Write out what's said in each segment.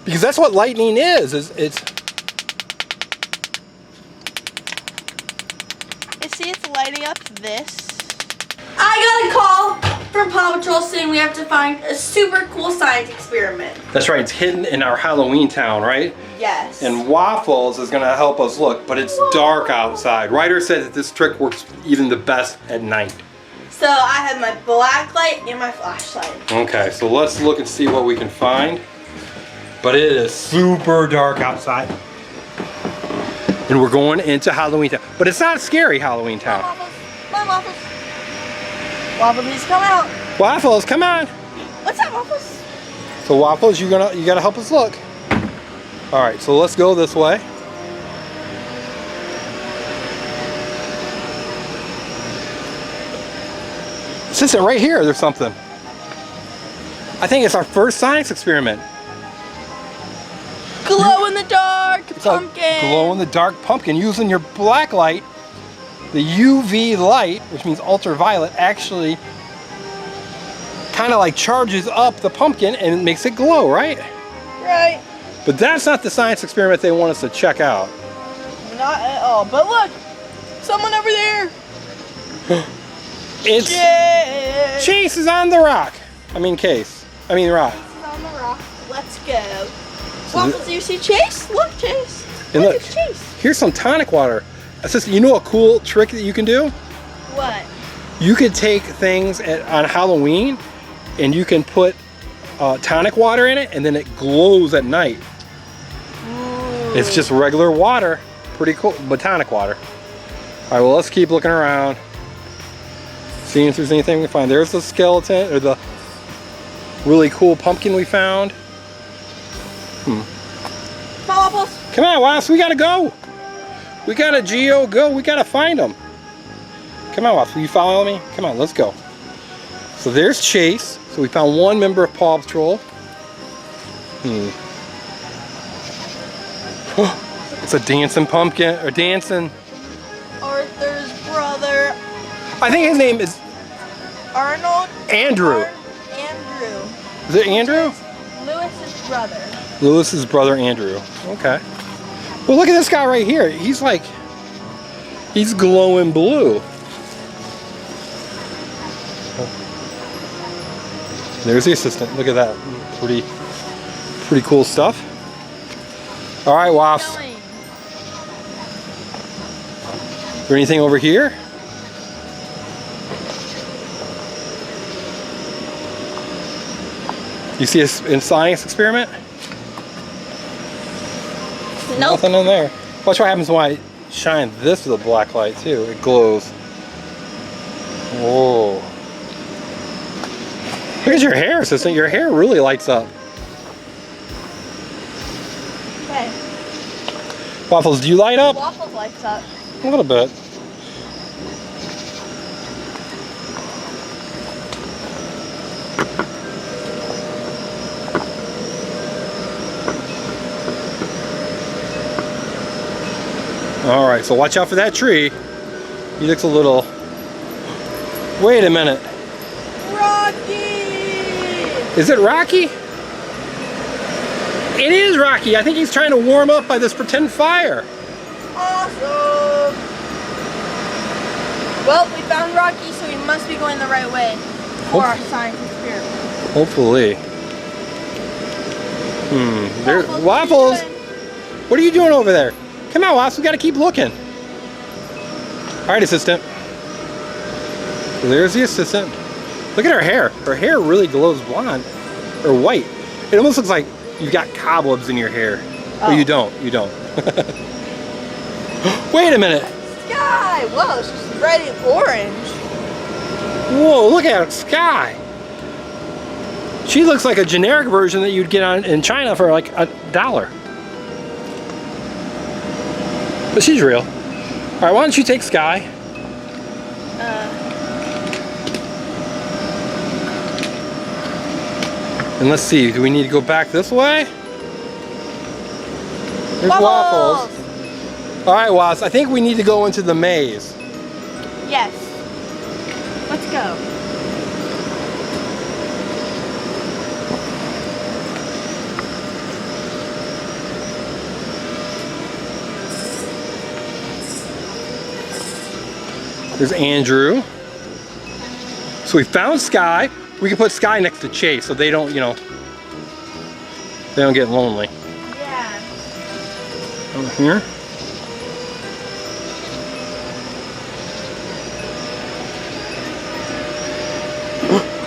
Because that's what lightning is it's... See, it's lighting up this. I got a call from Paw Patrol saying we have to find a super cool science experiment. That's right, it's hidden in our Halloween town, right? Yes. And Waffles is gonna help us look, but it's dark outside. Ryder said that this trick works even the best at night. So I have my black light and my flashlight. Okay, so let's look and see what we can find. But it is super dark outside. And we're going into Halloween town. But it's not a scary Halloween town. Come on, Waffles. Come on, Waffles. Waffles needs to come out. Waffles, come on. What's up, Waffles? So Waffles, you gotta help us look. All right, so let's go this way. Assistant, right here, there's something. I think it's our first science experiment. Glow in the dark pumpkin. Glow in the dark pumpkin. Using your black light, the UV light, which means ultraviolet, actually kind of like charges up the pumpkin and it makes it glow, right? Right. But that's not the science experiment they want us to check out. Not at all. But look, someone over there. It's Chase is on the rock. I mean Case. I mean rock. Chase is on the rock. Let's go. Waffles, do you see Chase? Look, Chase. And look, it's Chase. Here's some tonic water. Assistant, you know a cool trick that you can do? What? You could take things on Halloween and you can put tonic water in it and then it glows at night. Ooh. It's just regular water. Pretty cool, but tonic water. All right, well, let's keep looking around. Seeing if there's anything we find. There's the skeleton, or the really cool pumpkin we found. Come on, Waffles. Come on, Wasp, we gotta go. We gotta go. We gotta find them. Come on, Wasp, will you follow me? Come on, let's go. So there's Chase. So we found one member of Paw Patrol. It's a dancing pumpkin, or dancing. Arthur's brother. I think his name is Arnold. Andrew. Andrew. Is it Andrew? Lewis's brother. Lewis's brother Andrew. Okay. Well, look at this guy right here. He's like, he's glowing blue. There's the assistant. Look at that. Pretty cool stuff. All right, Wasp. Is there anything over here? You see a science experiment? Nope. Nothing in there. Watch what happens when I shine this with a black light too. It glows. Whoa. Look at your hair, assistant. Your hair really lights up. Okay. Waffles, do you light up? Waffles lights up. A little bit. All right, so watch out for that tree. He looks a little... Wait a minute. Rocky! Is it Rocky? It is Rocky. I think he's trying to warm up by this pretend fire. Awesome! Well, we found Rocky, so we must be going the right way for our science experiment. Hopefully. There's Waffles. What are you doing over there? Come on, Waffles. We got to keep looking. All right, assistant. So there's the assistant. Look at her hair. Her hair really glows blonde or white. It almost looks like you've got cobwebs in your hair. Oh, you don't. You don't. Wait a minute. Sky! Whoa, she's red and orange. Whoa, look at Sky. She looks like a generic version that you'd get in China for like $1. But she's real. All right, why don't you take Sky? And let's see, do we need to go back this way? There's Waffles. All right, Waffles, I think we need to go into the maze. Yes. Let's go. There's Andrew. So we found Sky. We can put Sky next to Chase so they don't, you know, they don't get lonely. Yeah. Over here.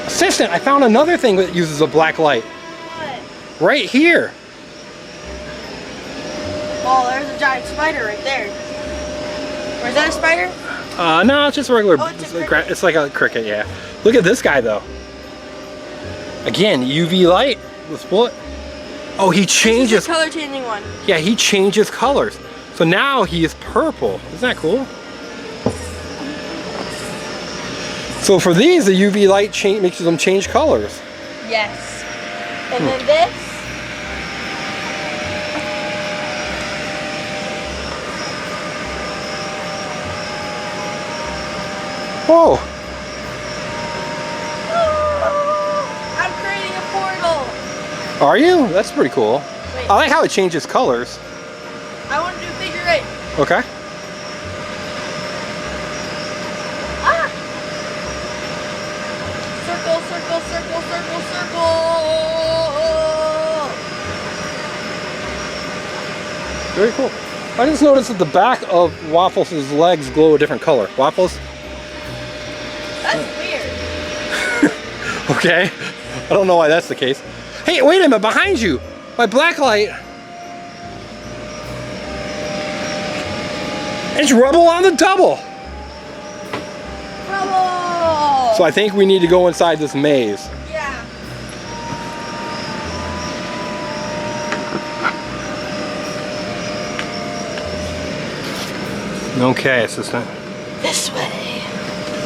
Assistant, I found another thing that uses a black light. What? Right here. Oh, there's a giant spider right there. Or is that a spider? No, it's just a regular. Oh, it's like a cricket, yeah. Look at this guy though. Again, UV light. Let's pull it. Oh, he changes. This is the color changing one. Yeah, he changes colors. So now he is purple. Isn't that cool? So for these, the UV light makes them change colors. Yes. And then this. Whoa. Oh, I'm creating a portal. Are you? That's pretty cool. Wait. I like how it changes colors. I want to do figure eight. Okay. Ah! Circle, circle, circle, circle, circle. Very cool. I just noticed that the back of Waffles' legs glow a different color. Waffles? That's weird. Okay. I don't know why that's the case. Hey, wait a minute, behind you. My black light. It's Rubble on the double. Rubble! So I think we need to go inside this maze. Yeah. Okay, assistant. This way.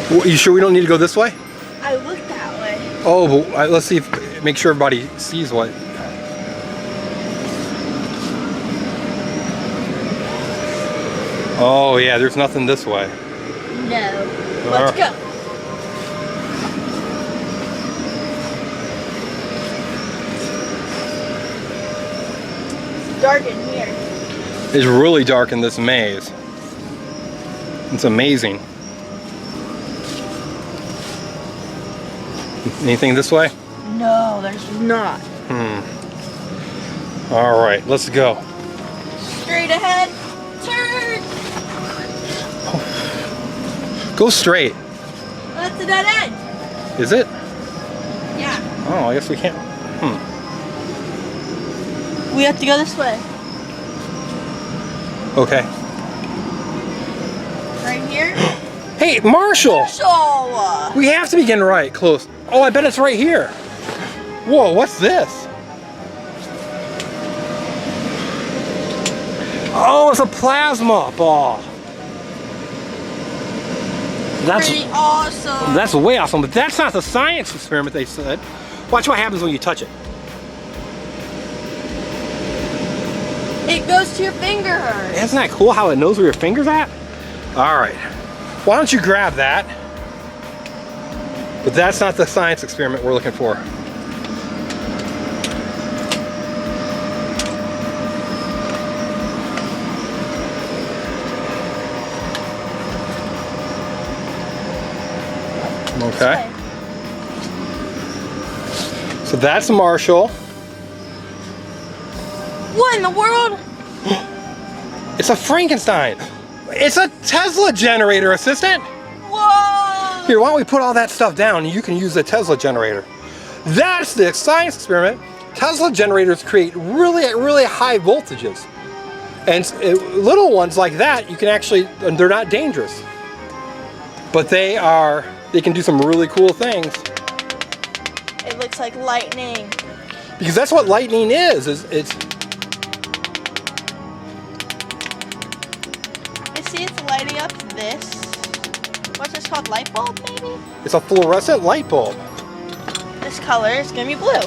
You sure we don't need to go this way? I looked that way. Oh, but let's see if, make sure everybody sees what. Oh yeah, there's nothing this way. No. Let's go. It's dark in here. It's really dark in this maze. It's amazing. Anything this way? No, there's not. All right, let's go. Straight ahead. Turn. Go straight. That's a dead end. Is it? Yeah. Oh, I guess we can't. We have to go this way. Okay. Right here. Hey, Marshall! Marshall! We have to be getting right close. Oh, I bet it's right here. Whoa, what's this? Oh, it's a plasma ball. That's pretty awesome. That's way awesome, but that's not the science experiment they said. Watch what happens when you touch it. It goes to your finger. Isn't that cool how it knows where your finger's at? All right. Why don't you grab that? But that's not the science experiment we're looking for. Okay. So that's Marshall. What in the world? It's a Frankenstein. It's a Tesla generator, assistant. Whoa! Here, why don't we put all that stuff down and you can use the Tesla generator. That's the science experiment. Tesla generators create really high voltages. And little ones like that, you can actually, they're not dangerous. But they can do some really cool things. It looks like lightning. Because that's what lightning is See, it's lighting up this. What's this called? Light bulb, maybe? it's a fluorescent light bulb. This color is gonna be blue.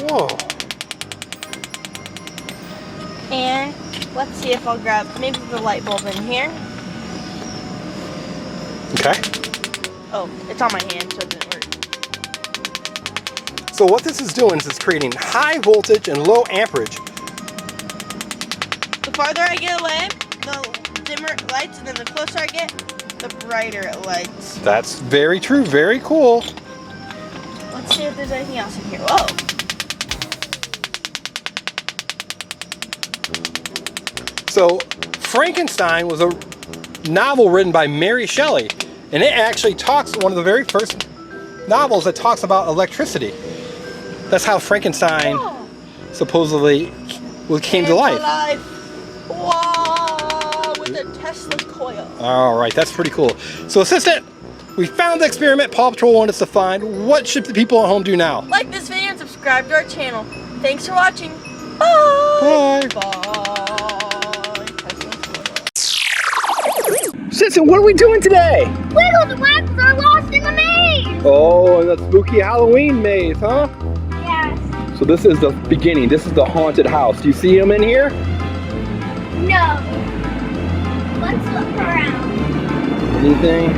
Whoa. And let's see if I'll grab maybe the light bulb in here. Okay. Oh, it's on my hand, so it didn't work. So what this is doing is it's creating high voltage and low amperage. The farther I get away, the dimmer lights, and then the closer I get, the brighter it lights. That's very true. Very cool. Let's see if there's anything else in here. Whoa. So, Frankenstein was a novel written by Mary Shelley, and it actually talks, one of the very first novels that talks about electricity. That's how Frankenstein supposedly came to life. Whoa, with a Tesla coil. All right, that's pretty cool. So, assistant, we found the experiment Paw Patrol wanted us to find. What should the people at home do now? Like this video and subscribe to our channel. Thanks for watching. Bye. Bye. Bye. Assistant, what are we doing today? Wiggles and Waggles are lost in the maze! Oh, in the spooky Halloween maze, huh? Yes. So this is the beginning. This is the haunted house. Do you see them in here? No. Let's look around. Anything?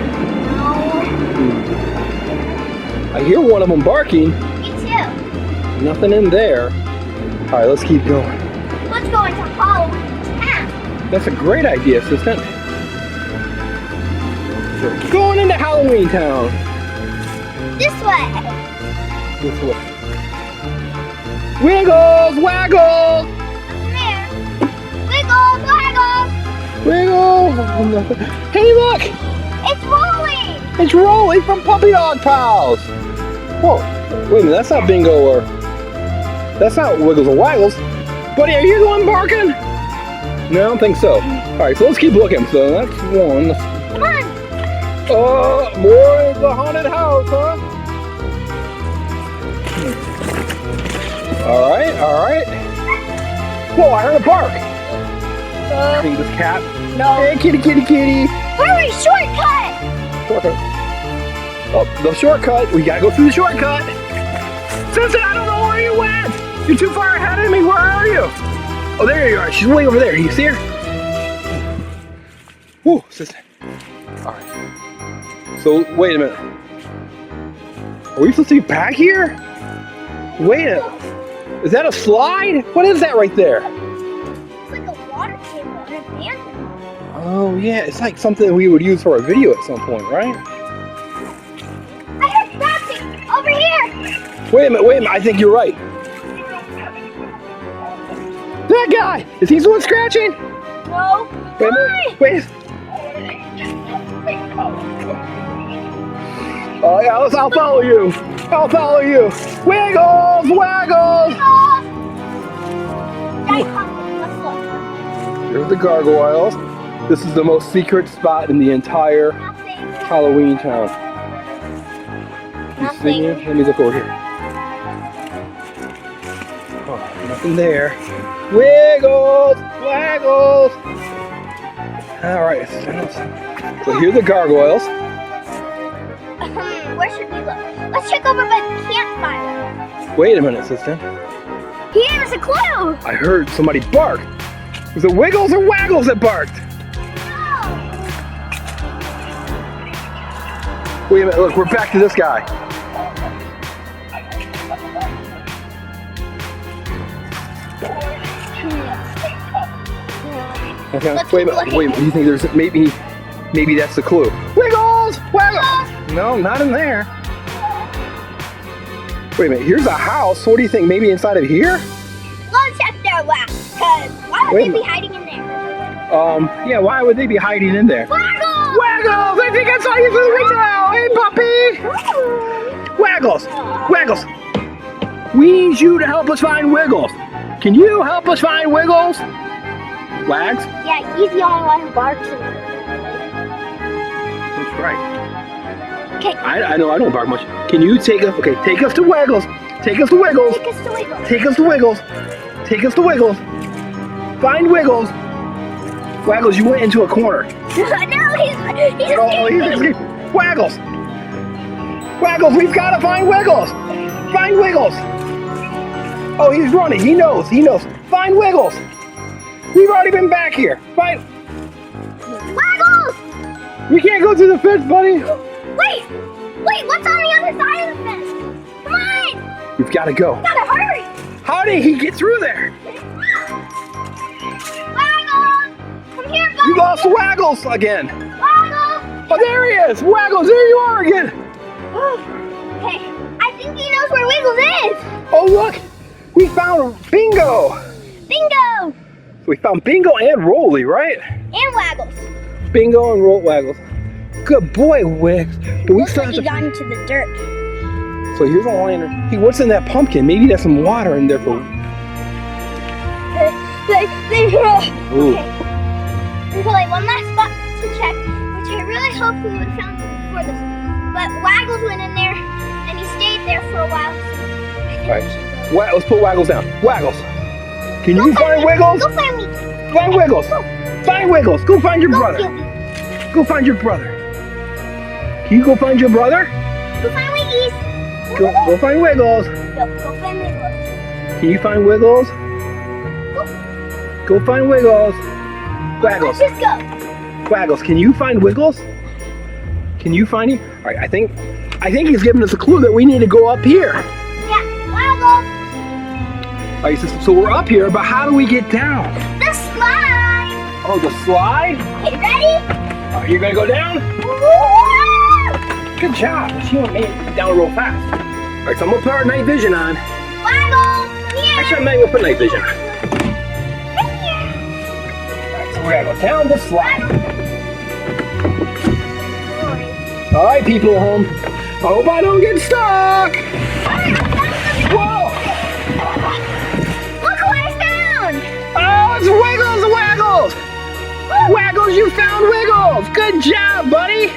No. I hear one of them barking. Me too. Nothing in there. All right, let's keep going. Let's go into Halloween Town. That's a great idea, assistant. So, going into Halloween Town. This way. This way. Wiggles, waggles, Nothing there. Wiggles, Waggles. wiggles. Hey, look! It's rolling. It's Rolly from Puppy Dog Pals. Whoa, wait a minute, that's not Bingo or... That's not Wiggles or Waggles. Buddy, are you the one barking? No, I don't think so. All right, so let's keep looking. So that's one. Come on. More of the haunted house, huh? All right, all right. Whoa, I heard a bark. I think this cat. No. Hey, kitty, kitty, kitty. Hurry, shortcut. Shortcut. Oh, the shortcut. We gotta go through the shortcut. Sensei, I don't know where you went. You're too far ahead of me. Where are you? Oh, there you are. She's way over there. You see her? Whoa, sister. All right. So, wait a minute. Are we supposed to be back here? Wait a minute. Is that a slide? What is that right there? It's like a water table and a abandoned. Oh, yeah. It's like something we would use for a video at some point, right? I heard scratching over here. Wait a minute. I think you're right. That guy! Is he the one scratching? No. Wait a minute. Wait. Oh, yeah, I'll follow you. I'll follow you. Wiggles! Waggles! Let's look. Here's the gargoyles. This is the most secret spot in the entire Nothing. Halloween town. You see me? Let me look over here. Oh, nothing there. Wiggles! Waggles! Alright, so here's the gargoyles. Where should we look? Let's check over by the campfire. Wait a minute, sister. He gave us a clue. I heard somebody bark. Was it Wiggles or Waggles that barked? Wait a minute, look, we're back to this guy. Okay, wait a minute, do you think there's, maybe that's the clue. Wiggles! Waggles! No, not in there. Wait a minute, here's a house. What do you think, maybe inside of here? Let's check their lap, because why would they be hiding in there? Yeah, why would they be hiding in there? Waggles! Waggles! I think I saw you through the window! Hey, puppy! Waggles! Waggles! We need you to help us find Wiggles. Can you help us find Wiggles? Wags? Yeah, he's the only one who barks in there. That's right. Okay. I know I don't bark much. Can you take us? Okay, take us to Waggles. Take us to Wiggles. Take us to Wiggles. Take us to Wiggles. Take us to Wiggles. Find Wiggles. Waggles, you went into a corner. No, he's escaping. Waggles. Waggles, we've got to find Wiggles. Find Wiggles. Oh, he's running. He knows. Find Wiggles. We've already been back here. Find. Waggles! We can't go through the fence, buddy. Wait, what's on the other side of the fence? Come on! We've got to go. Gotta hurry! How did he get through there? Waggles! Come here, buddy! You lost Waggles again. Waggles! Oh, there he is! Waggles, there you are again! Okay, I think he knows where Wiggles is. Oh, look! We found Bingo! Bingo! We found Bingo and Rolly, right? And Waggles. Bingo and Waggles. Good boy, Wiggs. But we Looks still like have he to... got into the dirt. So here's a liner. Hey, what's in that pumpkin? Maybe there's some water in there for... Ooh. Okay, there's only one last spot to check, which I really hope we would have found before this. But Waggles went in there, and he stayed there for a while. So All right, let's put Waggles down. Waggles, can you find Wiggles? Go find me. Find Wiggles. Find Wiggles. Go find your brother. Go find your brother. Can you go find your brother? Go find Wiggies. Go find Wiggles. Go find Wiggles. Can you find Wiggles? Go find Wiggles. Waggles. Let's just go. Waggles, can you find Wiggles? Can you find him? All right, I think he's giving us a clue that we need to go up here. Yeah, Waggles. All right, so we're up here, but how do we get down? The slide. Oh, the slide? Okay, ready? All right, you're gonna go down? Woo! Good job. She made it down real fast. All right, so I'm gonna put our night vision on. Waggles, come here. Actually, I might go put night vision on. Come here. All right, so we're gonna go down the slide. All right, people at home. I hope I don't get stuck. Whoa! Look who I found. Oh, it's Wiggles, Waggles! Waggles, you found Wiggles! Good job, buddy!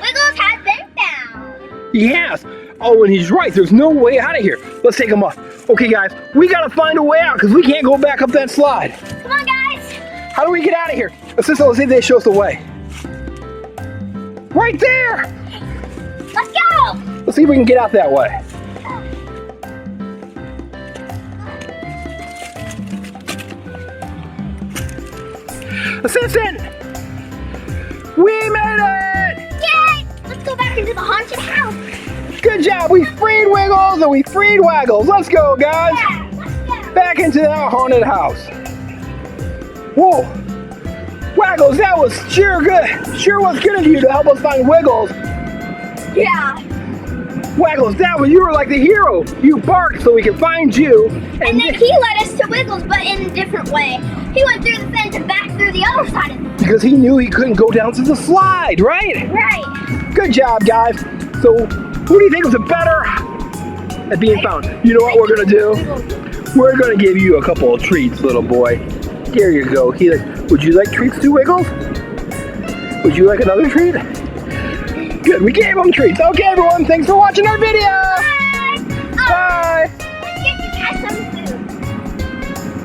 Wiggles has been found. Yes! Oh, and he's right, there's no way out of here. Let's take him off. Okay, guys, we gotta find a way out because we can't go back up that slide. Come on, guys. How do we get out of here? Let's see if they show us the way. Right there! Let's go. Let's see if we can get out that way. Assistant! We made it! Yay! Let's go back into the haunted house. Good job! We freed Wiggles and we freed Waggles. Let's go, guys! Yeah, let's go. Back into that haunted house. Whoa! Waggles, that was sure good. Sure was good of you to help us find Wiggles. Yeah. Waggles, you were like the hero. You barked so we could find you. And then he led us to Wiggles, but in a different way. He went through the fence and back through the other side of it. Because he knew he couldn't go down to the slide, right? Right. Good job, guys. So, who do you think was better at being found? You know what we're gonna do? We're gonna give you a couple of treats, little boy. Here you go. Would you like treats too, Wiggles? Would you like another treat? Good, we gave him treats. Okay, everyone, thanks for watching our video.